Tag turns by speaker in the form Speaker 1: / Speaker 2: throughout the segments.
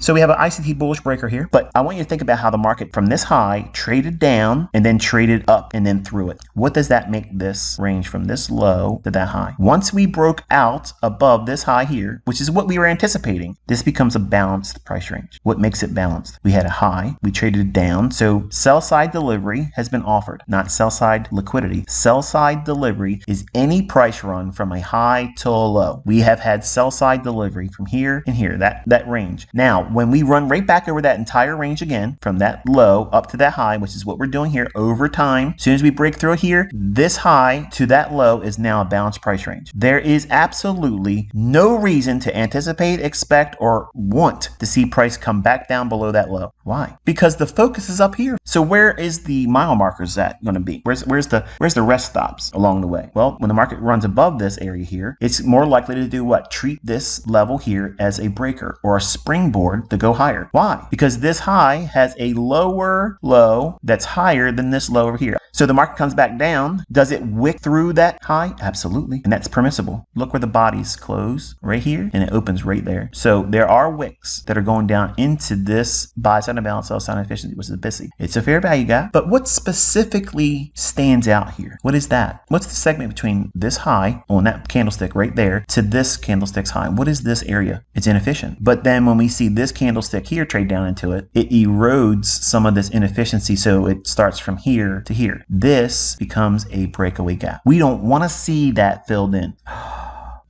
Speaker 1: So we have an ICT bullish breaker here, but I want you to think about how the market from this high traded down and then traded up and then through it. What does that make this range from this low to that high? Once we broke out above this high here, which is what we were anticipating, this becomes a balanced price range. What makes it balanced? We had a high, we traded down, so sell side delivery has been offered, not sell side liquidity. Sell side delivery is any price run from a high to a low. We have had sell side delivery from here and here, that range. Now, when we run right back over that entire range again, from that low up to that high, which is what we're doing here over time, as soon as we break through here, this high to that low is now a balanced price range. There is absolutely no reason to anticipate, expect, or want to see price come back down below that low. Why? Because the focus is up here. So where is the mile markers at going to be? Where's the rest stops along the way? Well, when the market runs above this area here, it's more likely to do what? Treat this level here as a breaker or a springboard to go higher. Why? Because this high has a lower low that's higher than this low over here. So the market comes back down. Does it wick through that high? Absolutely. And that's permissible. Look where the bodies close right here and it opens right there. So there are wicks that are going down into this buy side imbalance, sell side efficiency, which is a BISI. It's a fair value gap, but what specifically stands out here? What is that? What's the segment between this high on that candlestick right there to this candlestick's high? What is this area? It's inefficient. But then when we see this candlestick here trade down into it, it erodes some of this inefficiency. So it starts from here to here. This becomes a breakaway gap. We don't want to see that filled in.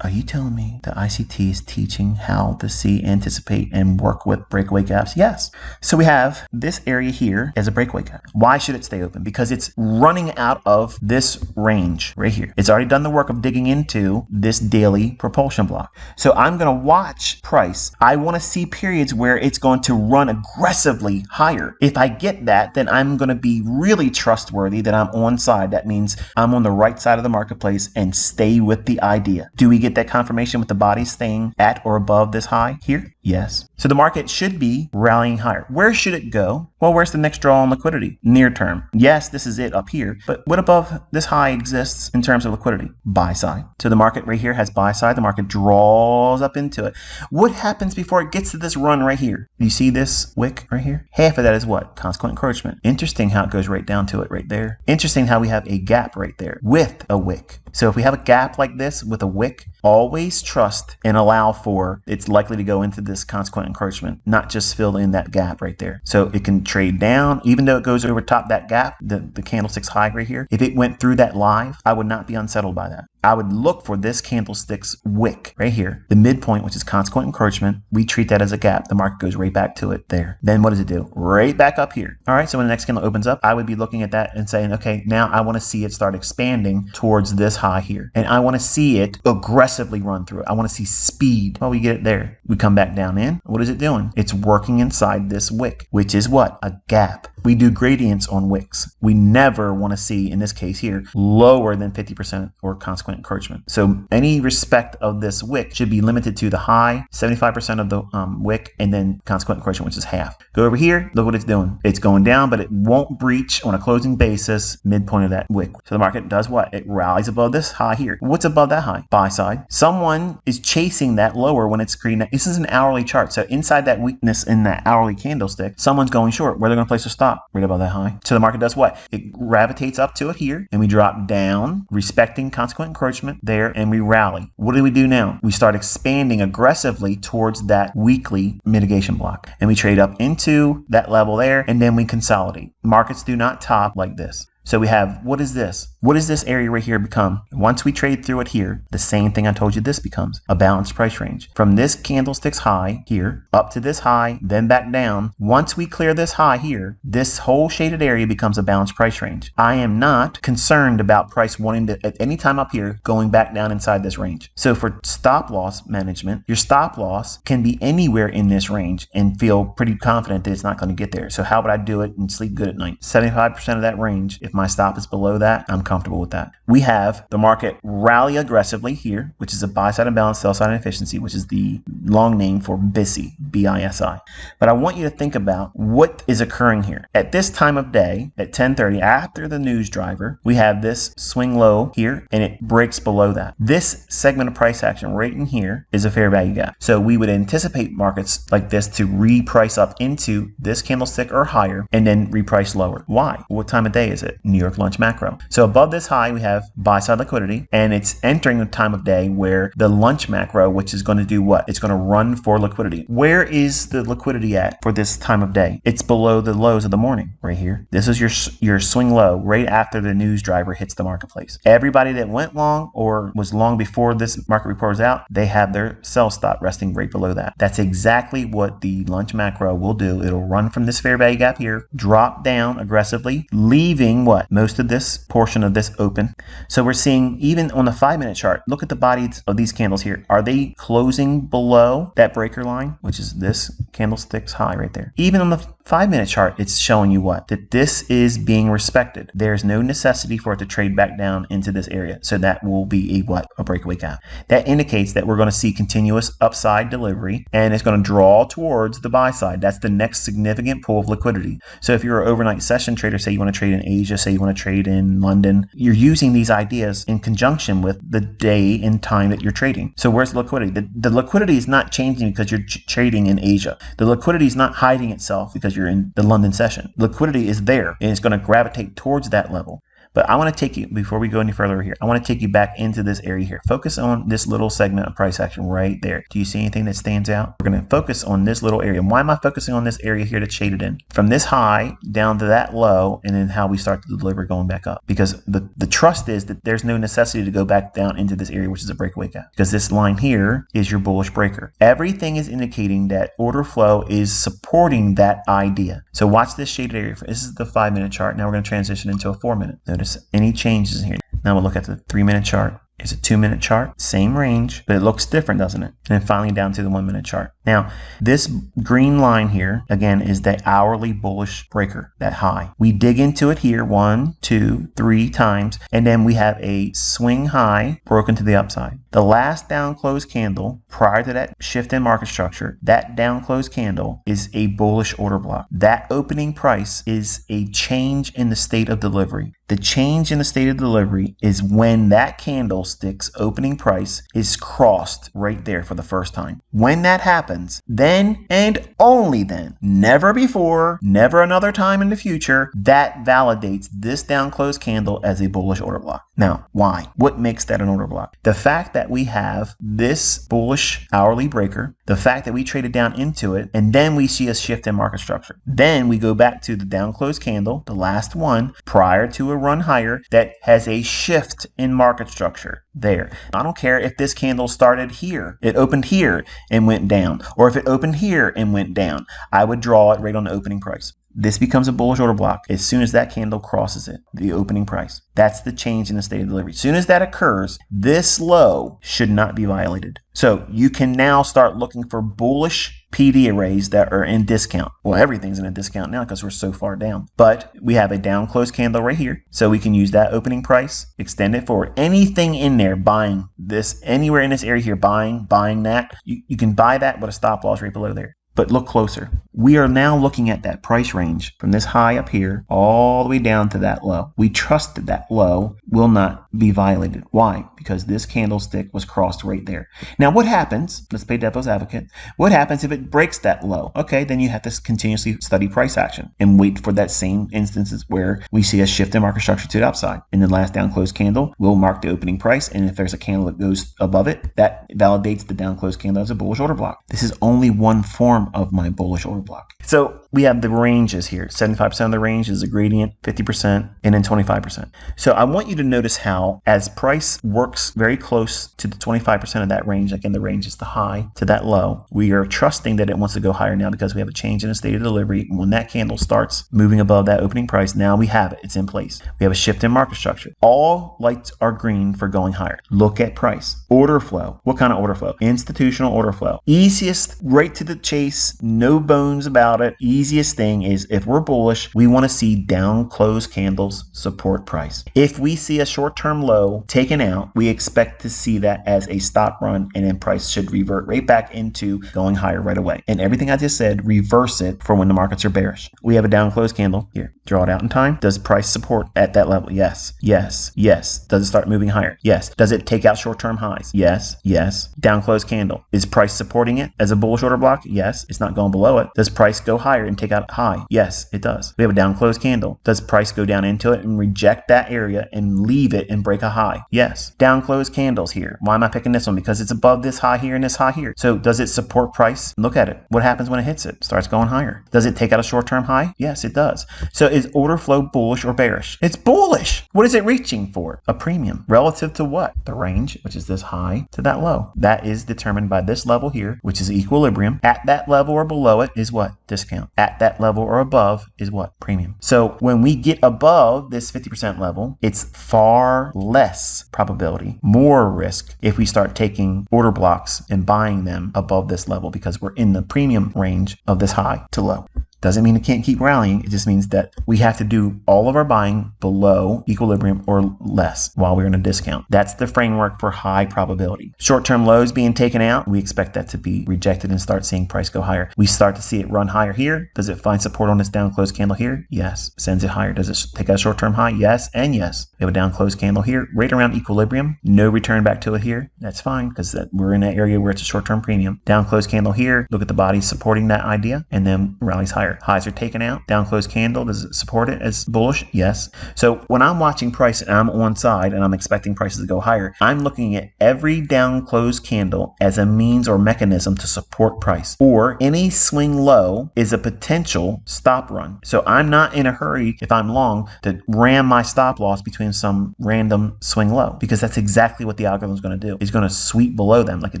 Speaker 1: Are you telling me the ICT is teaching how to see, anticipate, and work with breakaway gaps? Yes. So we have this area here as a breakaway gap. Why should it stay open? Because it's running out of this range right here. It's already done the work of digging into this daily propulsion block. So I'm going to watch price. I want to see periods where it's going to run aggressively higher. If I get that, then I'm going to be really trustworthy that I'm on side. That means I'm on the right side of the marketplace and stay with the idea. Do we get that confirmation with the body staying at or above this high here? Yes. So the market should be rallying higher. Where should it go? Well, where's the next draw on liquidity? Near term. Yes, this is it up here, but what above this high exists in terms of liquidity? Buy side. So the market right here has buy side. The market draws up into it. What happens before it gets to this run right here? You see this wick right here? Half of that is what? Consequent encroachment. Interesting how it goes right down to it right there. Interesting how we have a gap right there with a wick. So if we have a gap like this with a wick, always trust and allow for it's likely to go into this consequent encroachment, not just fill in that gap right there. So it can trade down, even though it goes over top that gap, the candlestick's high right here. If it went through that live, I would not be unsettled by that. I would look for this candlestick's wick right here, the midpoint, which is consequent encroachment. We treat that as a gap. The market goes right back to it there. Then what does it do? Right back up here. All right, so when the next candle opens up, I would be looking at that and saying, okay, now I want to see it start expanding towards this high here. And I want to see it aggressively run through it. I want to see speed. Well, we get it there. We come back down in. What is it doing? It's working inside this wick, which is what? A gap. We do gradients on wicks. We never want to see, in this case here, lower than 50% or consequent encroachment. So any respect of this wick should be limited to the high, 75% of the wick, and then consequent encroachment, which is half. Go over here, look what it's doing. It's going down, but it won't breach on a closing basis midpoint of that wick. So the market does what? It rallies above this high here. What's above that high? Buy side. Someone is chasing that lower when it's green. This is an hourly chart. So inside that weakness in that hourly candlestick, someone's going short. Where they're going to place a stop? Right above that high. So the market does what? It gravitates up to it here, and we drop down, respecting consequent encroachment there, and we rally. What do we do now? We start expanding aggressively towards that weekly mitigation block, and we trade up into that level there, and then we consolidate. Markets do not top like this. So we have, what is this? What does this area right here become? Once we trade through it here, the same thing I told you this becomes, a balanced price range. From this candlestick's high here, up to this high, then back down. Once we clear this high here, this whole shaded area becomes a balanced price range. I am not concerned about price wanting to, at any time up here, going back down inside this range. So for stop loss management, your stop loss can be anywhere in this range and feel pretty confident that it's not going to get there. So how would I do it and sleep good at night? 75% of that range, if If my stop is below that, I'm comfortable with that. We have the market rally aggressively here, which is a buy side imbalance, sell side inefficiency, which is the long name for BISI, B-I-S-I. But I want you to think about what is occurring here. At this time of day, at 10:30, after the news driver, we have this swing low here, and it breaks below that. This segment of price action right in here is a fair value gap. So we would anticipate markets like this to reprice up into this candlestick or higher, and then reprice lower. Why? What time of day is it? New York lunch macro. So above this high, we have buy side liquidity, and it's entering the time of day where the lunch macro, which is going to do what? It's going to run for liquidity. Where is the liquidity at for this time of day? It's below the lows of the morning right here. This is your swing low right after the news driver hits the marketplace. Everybody that went long or was long before this market report was out, they have their sell stop resting right below that. That's exactly what the lunch macro will do. It'll run from this fair value gap here, drop down aggressively, leaving what? Most of this portion of this open. So we're seeing even on the 5-minute chart, look at the bodies of these candles here. Are they closing below that breaker line, which is this candlestick's high right there? Even on the 5-minute chart, it's showing you what? That this is being respected. There's no necessity for it to trade back down into this area. So that will be a what? A breakaway gap. That indicates that we're going to see continuous upside delivery, and it's going to draw towards the buy side. That's the next significant pool of liquidity. So if you're an overnight session trader, say you want to trade in Asia, say you want to trade in London, you're using these ideas in conjunction with the day and time that you're trading. So where's the liquidity? The liquidity is not changing because you're trading in Asia. The liquidity is not hiding itself because you're in the London session. Liquidity is there, and it's going to gravitate towards that level. But I want to take you, before we go any further here, I want to take you back into this area here. Focus on this little segment of price action right there. Do you see anything that stands out? We're going to focus on this little area. And why am I focusing on this area here that's shaded in? From this high down to that low, and then how we start to deliver going back up. Because the trust is that there's no necessity to go back down into this area, which is a breakaway gap. Because this line here is your bullish breaker. Everything is indicating that order flow is supporting that idea. So watch this shaded area. This is the 5-minute chart. Now we're going to transition into a 4-minute. Notice any changes here. Now we'll look at the 3-minute chart. It's a 2-minute chart, same range, but it looks different, doesn't it? And then finally down to the 1-minute chart. Now, this green line here, again, is the hourly bullish breaker, that high. We dig into it here 1, 2, 3 times, and then we have a swing high broken to the upside. The last down close candle prior to that shift in market structure, that down close candle is a bullish order block. That opening price is a change in the state of delivery. The change in the state of delivery is when that candlestick's opening price is crossed right there for the first time. When that happens, then and only then, never before, never another time in the future, that validates this down close candle as a bullish order block. Now, why? What makes that an order block? The fact that we have this bullish hourly breaker, the fact that we traded down into it, and then we see a shift in market structure. Then we go back to the down close candle, the last one, prior to a run higher that has a shift in market structure there. I don't care if this candle started here, it opened here and went down, or if it opened here and went down. I would draw it right on the opening price. This becomes a bullish order block as soon as that candle crosses it, the opening price. That's the change in the state of delivery. As soon as that occurs, this low should not be violated. So you can now start looking for bullish PD arrays that are in discount. Well, everything's in a discount now because we're so far down. But we have a down close candle right here. So we can use that opening price, extend it forward. Anything in there, buying this, anywhere in this area here, buying that, you can buy that with a stop loss right below there. But look closer. We are now looking at that price range from this high up here all the way down to that low. We trust that that low will not be violated. Why? Because this candlestick was crossed right there. Now what happens, let's play devil's advocate, what happens if it breaks that low? Okay, then you have to continuously study price action and wait for that same instances where we see a shift in market structure to the upside. In the last down close candle, we'll mark the opening price, and if there's a candle that goes above it, that validates the down close candle as a bullish order block. This is only one form of my bullish order block. So we have the ranges here. 75% of the range is a gradient, 50%, and then 25%. So I want you to notice how as price works very close to the 25% of that range, again, the range is the high to that low, we are trusting that it wants to go higher now because we have a change in the state of delivery. When that candle starts moving above that opening price, now we have it. It's in place. We have a shift in market structure. All lights are green for going higher. Look at price. Order flow. What kind of order flow? Institutional order flow. Easiest, right to the chase, no bones bones about it. Easiest thing is if we're bullish, we want to see down close candles support price. If we see a short-term low taken out, we expect to see that as a stop run, and then price should revert right back into going higher right away. And everything I just said, reverse it for when the markets are bearish. We have a down close candle here. Draw it out in time. Does price support at that level? Yes. Yes. Yes. Does it start moving higher? Yes. Does it take out short-term highs? Yes. Yes. Down close candle. Is price supporting it as a bullish order block? Yes. It's not going below it. Does price go higher and take out high? Yes, it does. We have a down close candle. Does price go down into it and reject that area and leave it and break a high? Yes. Down close candles here. Why am I picking this one? Because it's above this high here and this high here. So does it support price? Look at it. What happens when it hits it? Starts going higher. Does it take out a short-term high? Yes, it does. So is order flow bullish or bearish? It's bullish. What is it reaching for? A premium. Relative to what? The range, which is this high to that low. That is determined by this level here, which is equilibrium. At that level or below it is what? Discount. At that level or above is what? Premium. So when we get above this 50% level, it's far less probability, more risk if we start taking order blocks and buying them above this level because we're in the premium range of this high to low. Doesn't mean it can't keep rallying. It just means that we have to do all of our buying below equilibrium or less while we're in a discount. That's the framework for high probability. Short-term lows being taken out, we expect that to be rejected and start seeing price go higher. We start to see it run higher here. Does it find support on this down close candle here? Yes. Sends it higher. Does it take out a short-term high? Yes and yes. We have a down close candle here, right around equilibrium. No return back to it here. That's fine because we're in that area where it's a short-term premium. Down close candle here. Look at the body supporting that idea and then rallies higher. Highs are taken out. Down close candle, does it support it as bullish? Yes. So when I'm watching price and I'm on side and I'm expecting prices to go higher, I'm looking at every down close candle as a means or mechanism to support price, or any swing low is a potential stop run. So I'm not in a hurry if I'm long to ram my stop loss between some random swing low, because that's exactly what the algorithm is going to do. It's going to sweep below them like it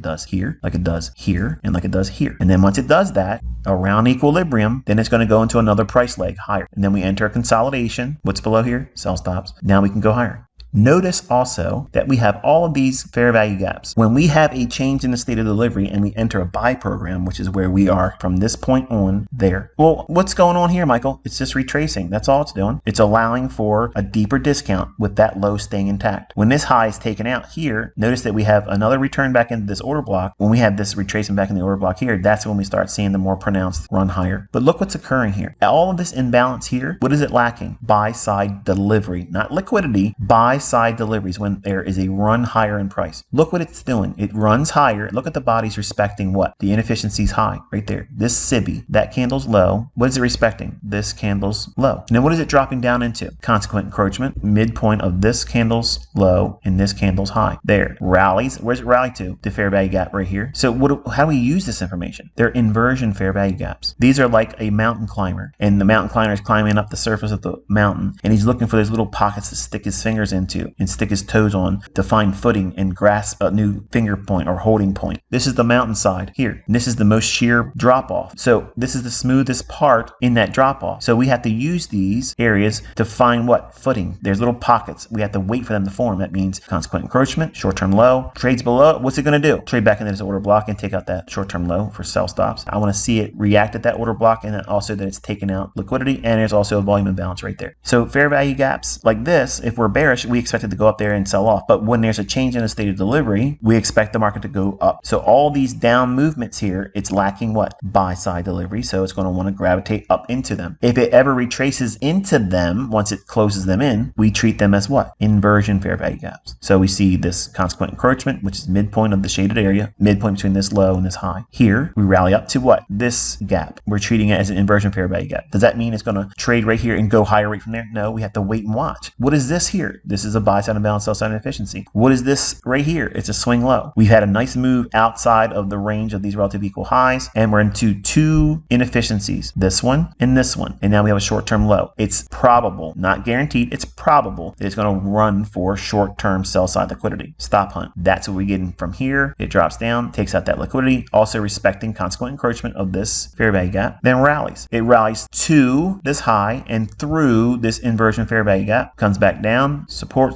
Speaker 1: does here, like it does here, and like it does here. And then once it does that around equilibrium, then it's going to go into another price leg higher. And then we enter a consolidation. What's below here? Sell stops. Now we can go higher. Notice also that we have all of these fair value gaps. When we have a change in the state of delivery and we enter a buy program, which is where we are from this point on there. Well, what's going on here, Michael? It's just retracing. That's all it's doing. It's allowing for a deeper discount with that low staying intact. When this high is taken out here, notice that we have another return back into this order block. When we have this retracing back in the order block here, that's when we start seeing the more pronounced run higher. But look what's occurring here. All of this imbalance here, what is it lacking? Buy side delivery, not liquidity, buy side deliveries when there is a run higher in price. Look what it's doing. It runs higher. Look at the bodies respecting what? The inefficiency's high right there. This SIBI, that candle's low. What is it respecting? This candle's low. Now what is it dropping down into? Consequent encroachment, midpoint of this candle's low and this candle's high. There. Rallies. Where's it rally to? The fair value gap right here. So how do we use this information? They're inversion fair value gaps. These are like a mountain climber, and the mountain climber is climbing up the surface of the mountain, and he's looking for those little pockets to stick his fingers into and stick his toes on to find footing and grasp a new finger point or holding point. This is the mountainside here. And this is the most sheer drop off. So this is the smoothest part in that drop off. So we have to use these areas to find what? Footing. There's little pockets. We have to wait for them to form. That means consequent encroachment, short-term low, trades below. What's it going to do? Trade back into this order block and take out that short-term low for sell stops. I want to see it react at that order block, and then also that it's taken out liquidity, and there's also a volume imbalance right there. So fair value gaps like this, if we're bearish, we expect it to go up there and sell off. But when there's a change in the state of delivery, we expect the market to go up. So all these down movements here, it's lacking what? Buy side delivery. So it's going to want to gravitate up into them. If it ever retraces into them, once it closes them in, we treat them as what? Inversion fair value gaps. So we see this consequent encroachment, which is midpoint of the shaded area, midpoint between this low and this high. Here, we rally up to what? This gap. We're treating it as an inversion fair value gap. Does that mean it's going to trade right here and go higher right from there? No, we have to wait and watch. What is this here? This is a buy side imbalance, sell side inefficiency. What is this right here? It's a swing low. We've had a nice move outside of the range of these relative equal highs, and we're into two inefficiencies, this one and this one. And now we have a short-term low. It's probable, not guaranteed, it's probable that it's going to run for short-term sell side liquidity. Stop hunt. That's what we're getting from here. It drops down, takes out that liquidity, also respecting consequent encroachment of this fair value gap, then rallies. It rallies to this high and through this inversion fair value gap, comes back down, support,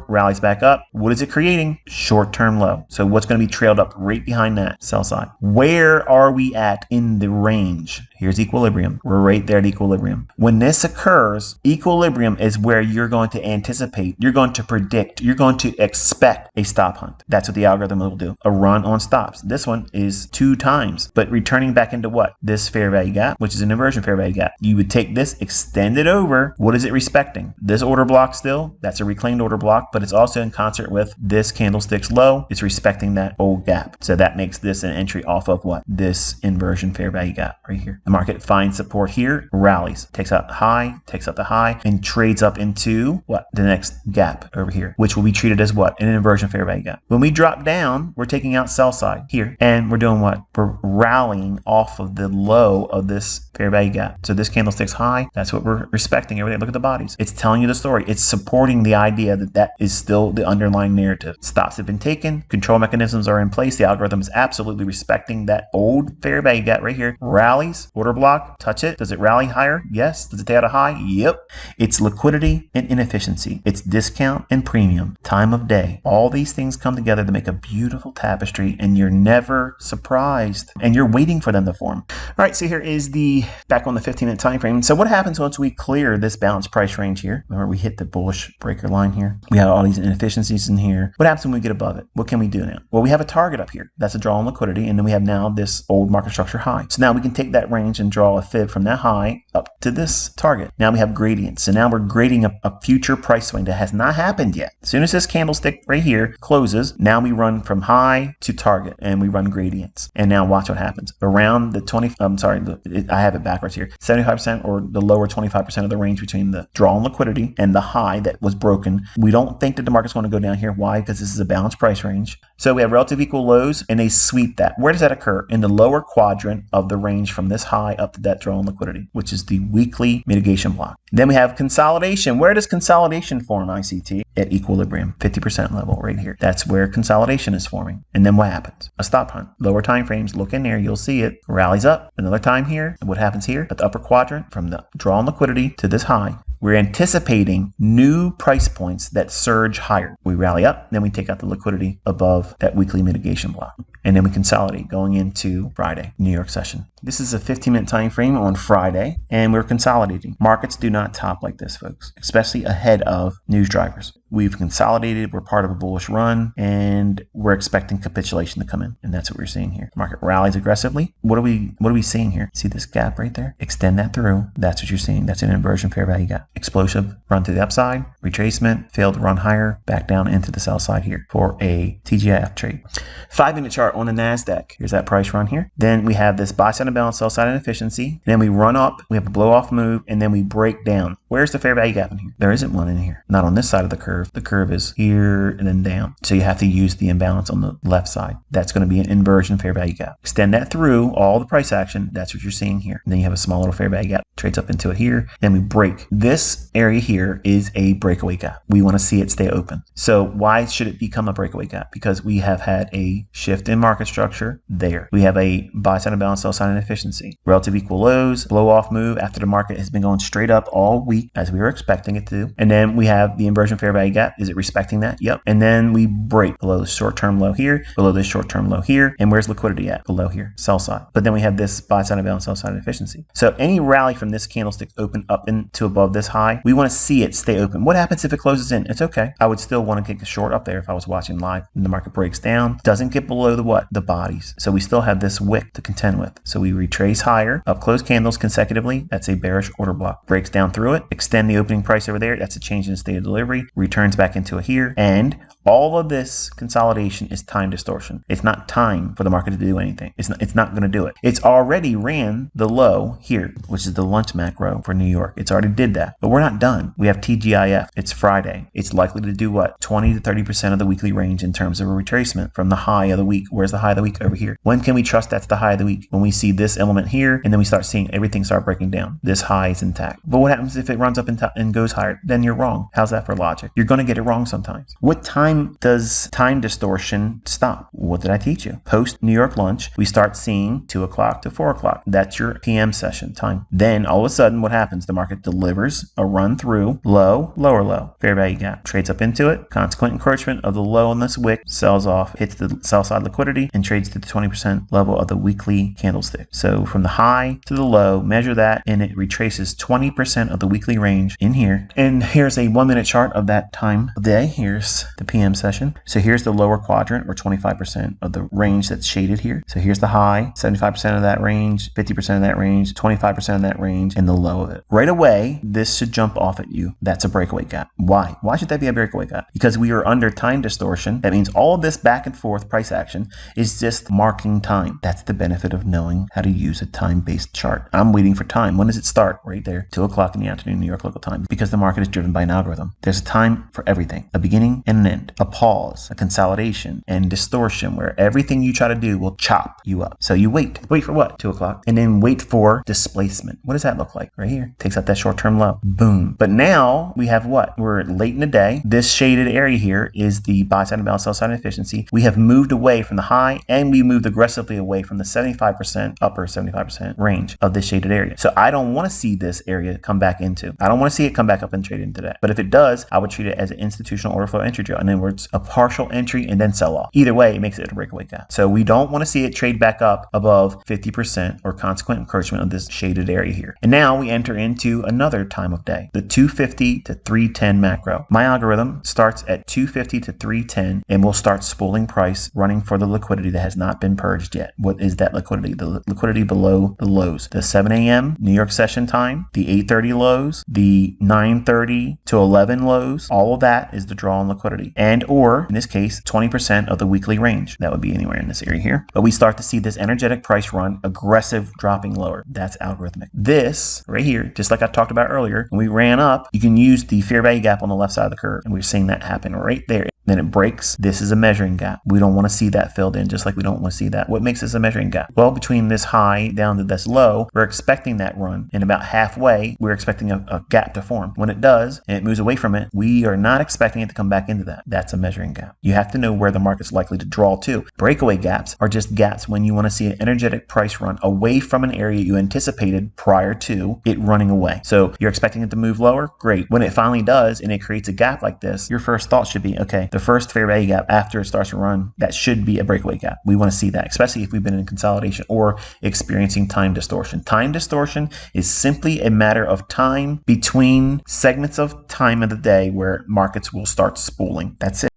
Speaker 1: rallies back up. What is it creating? Short-term low. So what's going to be trailed up right behind that? Sell side. Where are we at in the range Here's equilibrium. We're right there at equilibrium. When this occurs, equilibrium is where you're going to anticipate, you're going to predict, you're going to expect a stop hunt. That's what the algorithm will do. A run on stops. This one is 2 times, but returning back into what? This fair value gap, which is an inversion fair value gap. You would take this, extend it over. What is it respecting? This order block still, that's a reclaimed order block, but it's also in concert with this candlestick's low. It's respecting that old gap. So that makes this an entry off of what? This inversion fair value gap right here. The market finds support here, rallies, takes out the high, and trades up into what? The next gap over here, which will be treated as what? An inversion fair value gap. When we drop down, we're taking out sell side here, and we're doing what? We're rallying off of the low of this fair value gap. So this candlestick's high, that's what we're respecting over there. Look at the bodies. It's telling you the story. It's supporting the idea that that is still the underlying narrative. Stops have been taken, control mechanisms are in place. The algorithm is absolutely respecting that old fair value gap right here. Rallies, order block, touch it. Does it rally higher? Yes. Does it take out a high? Yep. It's liquidity and inefficiency. It's discount and premium. Time of day. All these things come together to make a beautiful tapestry, and you're never surprised, and you're waiting for them to form. All right, so here is the back on the 15-minute time frame. So what happens once we clear this balanced price range here? Remember, we hit the bullish breaker line here. We have all these inefficiencies in here. What happens when we get above it? What can we do now? Well, we have a target up here. That's a draw on liquidity, and then we have now this old market structure high. So now we can take that range and draw a fib from that high up to this target. Now we have gradients. So now we're grading a future price swing that has not happened yet. As soon as this candlestick right here closes, now we run from high to target, and we run gradients. And now watch what happens. Around the I have it backwards here. 75% or the lower 25% of the range between the draw on liquidity and the high that was broken. We don't think that the market's going to go down here. Why? Because this is a balanced price range. So we have relative equal lows, and they sweep that. Where does that occur? In the lower quadrant of the range from this high up to that draw on liquidity, which is the weekly mitigation block. Then we have consolidation. Where does consolidation form, ICT? At equilibrium, 50% level right here. That's where consolidation is forming. And then what happens? A stop hunt. Lower time frames, look in there, you'll see it. Rallies up. Another time here. And what happens here? At the upper quadrant, from the draw on liquidity to this high, we're anticipating new price points that surge higher. We rally up, then we take out the liquidity above that weekly mitigation block. And then we consolidate going into Friday, New York session. This is a 15-minute time frame on Friday, and we're consolidating. Markets do not top like this, folks, especially ahead of news drivers. We've consolidated, we're part of a bullish run, and we're expecting capitulation to come in. And that's what we're seeing here. Market rallies aggressively. What are we seeing here? See this gap right there? Extend that through. That's what you're seeing. That's an inversion fair value gap. Explosive run to the upside, retracement, failed to run higher, back down into the sell side here for a TGIF trade. 5-minute chart on the NASDAQ. Here's that price run here. Then we have this buy side imbalance, sell side inefficiency. Then we run up, we have a blow off move, and then we break down. Where's the fair value gap in here? There isn't one in here. Not on this side of the curve. The curve is here and then down. So you have to use the imbalance on the left side. That's going to be an inversion fair value gap. Extend that through all the price action. That's what you're seeing here. And then you have a small little fair value gap. Trades up into it here. Then we break. This area here is a breakaway gap. We want to see it stay open. So why should it become a breakaway gap? Because we have had a shift in market structure there. We have a buy side imbalance, sell side inefficiency. Relative equal lows, blow off move after the market has been going straight up all week as we were expecting it to. And then we have the inversion fair value gap. Is it respecting that? Yep. And then we break below the short-term low here, below this short-term low here. And where's liquidity at? Below here, sell side. But then we have this buy side imbalance, sell side inefficiency. So any rally from this candlestick open up into above this high, we want to see it stay open. What happens if it closes in? It's okay. I would still want to take a short up there if I was watching live and the market breaks down. Doesn't get below the what? The bodies. So we still have this wick to contend with. So we retrace higher, up close candles consecutively. That's a bearish order block. Breaks down through it, extend the opening price over there. That's a change in the state of delivery. Returns back into a here. And all of this consolidation is time distortion. It's not time for the market to do anything. It's not going to do it. It's already ran the low here, which is the lunch macro for New York. It's already did that. But we're not done. We have TGIF. It's Friday. It's likely to do what? 20 to 30% of the weekly range in terms of a retracement from the high of the week. Where's the high of the week? Over here. When can we trust that's the high of the week? When we see this element here, and then we start seeing everything start breaking down. This high is intact. But what happens if it runs up and goes higher? Then you're wrong. How's that for logic? You're going to get it wrong sometimes. What time does time distortion stop? What did I teach you? Post New York lunch, we start seeing 2 o'clock to 4 o'clock. That's your PM session time. Then all of a sudden, what happens? The market delivers a run through low, lower low, fair value gap, trades up into it, consequent encroachment of the low on this wick, sells off, hits the sell side liquidity, and trades to the 20% level of the weekly candlestick. So from the high to the low, measure that, and it retraces 20% of the weekly range in here. And here's a 1 minute chart of that time of day. Here's the PM session. So here's the lower quadrant, or 25% of the range that's shaded here. So here's the high, 75% of that range, 50% of that range, 25% of that range, and the low of it. Right away, this should jump off at you. That's a breakaway gap. Why? Why should that be a breakaway gap? Because we are under time distortion. That means all of this back and forth price action is just marking time. That's the benefit of knowing how to use a time-based chart. I'm waiting for time. When does it start? Right there, 2 o'clock in the afternoon, New York local time, because the market is driven by an algorithm. There's a time for everything, a beginning and an end, a pause, a consolidation, and distortion, where everything you try to do will chop you up. So you wait for what? 2 o'clock, and then wait for displacement. What does that look like? Right here, takes out that short-term low. Boom. But now we have what? We're late in the day. This shaded area here is the buy side and balance, sell side efficiency. We have moved away from the high, and we moved aggressively away from the 75%, upper 75% range of this shaded area. So I don't want to see this area come back into. I don't want to see it come back up and trade into that. But if it does, I would treat it as an institutional order flow entry drill. In other words, a partial entry and then sell off. Either way, it makes it a breakaway gap. So we don't want to see it trade back up above 50% or consequent encroachment of this shaded area here. And now we enter into another time of day, the 250 to 310 macro. My algorithm starts at 250 to 310 and will start spooling price, running for the liquidity that has not been purged yet. What is that liquidity? The liquidity below the lows. The 7 a.m. New York session time, the 8:30 lows, the 9:30 to 11 lows. All of that is the draw on liquidity. And or, in this case, 20% of the weekly range. That would be anywhere in this area here. But we start to see this energetic price run, aggressive dropping lower. That's algorithmic. This right here, just like I talked about earlier, when we ran up, you can use the fair value gap on the left side of the curve. And we're seeing that happen right there. Then it breaks. This is a measuring gap. We don't want to see that filled in, just like we don't want to see that. What makes this a measuring gap? Well, between this high down to this low, we're expecting that run. And about halfway, we're expecting a gap to form. When it does, and it moves away from it, we are not expecting it to come back into that. That's a measuring gap. You have to know where the market's likely to draw to. Breakaway gaps are just gaps when you want to see an energetic price run away from an area you anticipated prior to it running away. So you're expecting it to move lower? Great. When it finally does and it creates a gap like this, your first thought should be, okay, the first fair value gap after it starts to run, that should be a breakaway gap. We want to see that, especially if we've been in consolidation or experiencing time distortion. Time distortion is simply a matter of time between segments of time of the day where markets will start spooling. That's it.